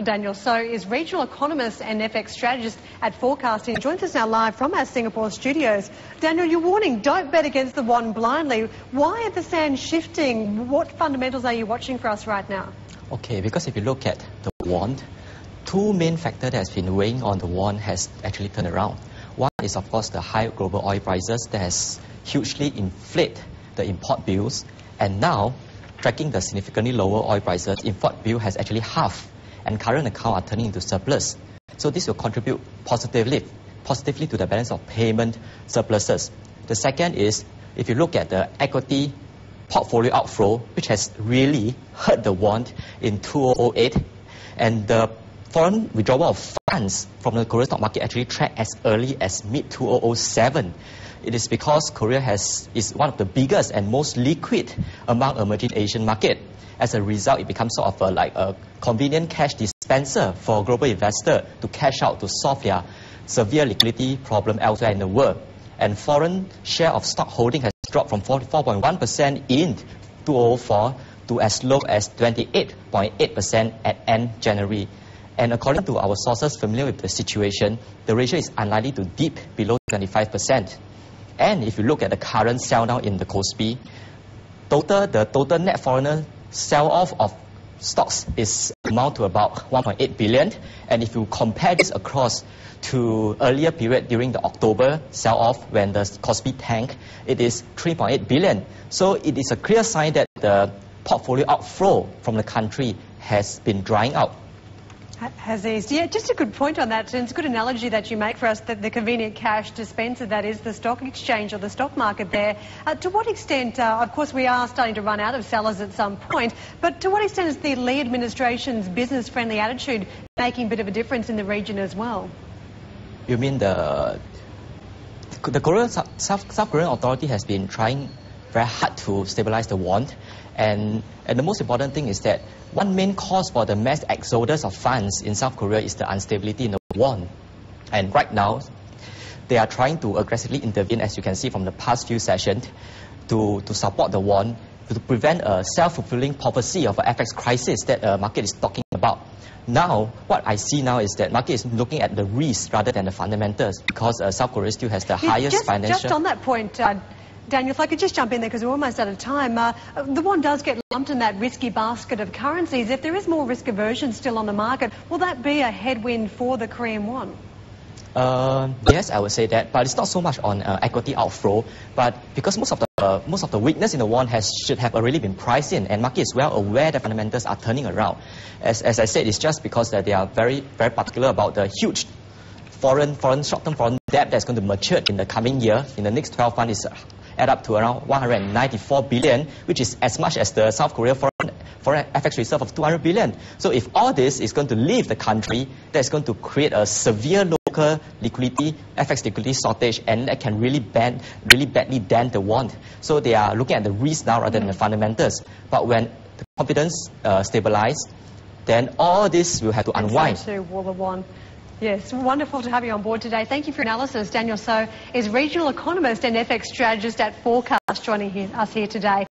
Daniel So is regional economist and FX strategist at Forecasting. He joins us now live from our Singapore studios. Daniel, you're warning, don't bet against the won blindly. Why are the sands shifting? What fundamentals are you watching for us right now? Okay, because if you look at the won, two main factors that has been weighing on the won has actually turned around. One is, of course, the high global oil prices that has hugely inflated the import bills, and now, tracking the significantly lower oil prices, import bill has actually halved, and current accounts are turning into surplus. So this will contribute positively to the balance of payment surpluses. The second is, if you look at the equity portfolio outflow, which has really hurt the won in 2008, and the foreign withdrawal of funds from the Korean stock market actually tracked as early as mid-2007. It is because Korea is one of the biggest and most liquid among emerging Asian markets. As a result, it becomes sort of like a convenient cash dispenser for global investors to cash out to solve their severe liquidity problem elsewhere in the world. And foreign share of stock holding has dropped from 44.1% in 2004 to as low as 28.8% at end January. And according to our sources familiar with the situation, the ratio is unlikely to dip below 25%. And if you look at the current sell-down in the KOSPI, the total net foreigner sell-off of stocks is amount to about 1.8 billion. And if you compare this across to earlier period during the October sell-off when the KOSPI tanked, it is 3.8 billion. So it is a clear sign that the portfolio outflow from the country has been drying out. Has eased. Yeah, just a good point on that. And it's a good analogy that you make for us, that the convenient cash dispenser that is the stock exchange or the stock market there. To what extent, of course, we are starting to run out of sellers at some point, but to what extent is the Lee administration's business-friendly attitude making a bit of a difference in the region as well? You mean the South Korean authority has been trying very hard to stabilize the won, and the most important thing is that one main cause for the mass exodus of funds in South Korea is the instability in the won. And right now, they are trying to aggressively intervene, as you can see from the past few sessions, to support the won, to prevent a self-fulfilling prophecy of an FX crisis that the market is talking about. Now, what I see now is that market is looking at the risk rather than the fundamentals, because South Korea still has the highest financial... Just on that point, Daniel, if I could just jump in there because we're almost out of time. The won does get lumped in that risky basket of currencies. If there is more risk aversion still on the market, will that be a headwind for the Korean won? Yes, I would say that, but it's not so much on equity outflow. But because most of the weakness in the won should have already been priced in, and market is well aware that fundamentals are turning around. As I said, it's just because that they are very, very particular about the huge short-term foreign debt that's going to mature in the coming year. In the next 12 months, add up to around 194 billion, which is as much as the South Korea foreign FX reserve of 200 billion. So if all this is going to leave the country, that's going to create a severe local liquidity, FX liquidity shortage, and that can really badly dent the won. So they are looking at the risk now rather than the fundamentals. But when the confidence stabilizes, then all this will have to unwind. So will the won. Yes, wonderful to have you on board today. Thank you for your analysis. Daniel So is regional economist and FX strategist at Forecast, joining us here today.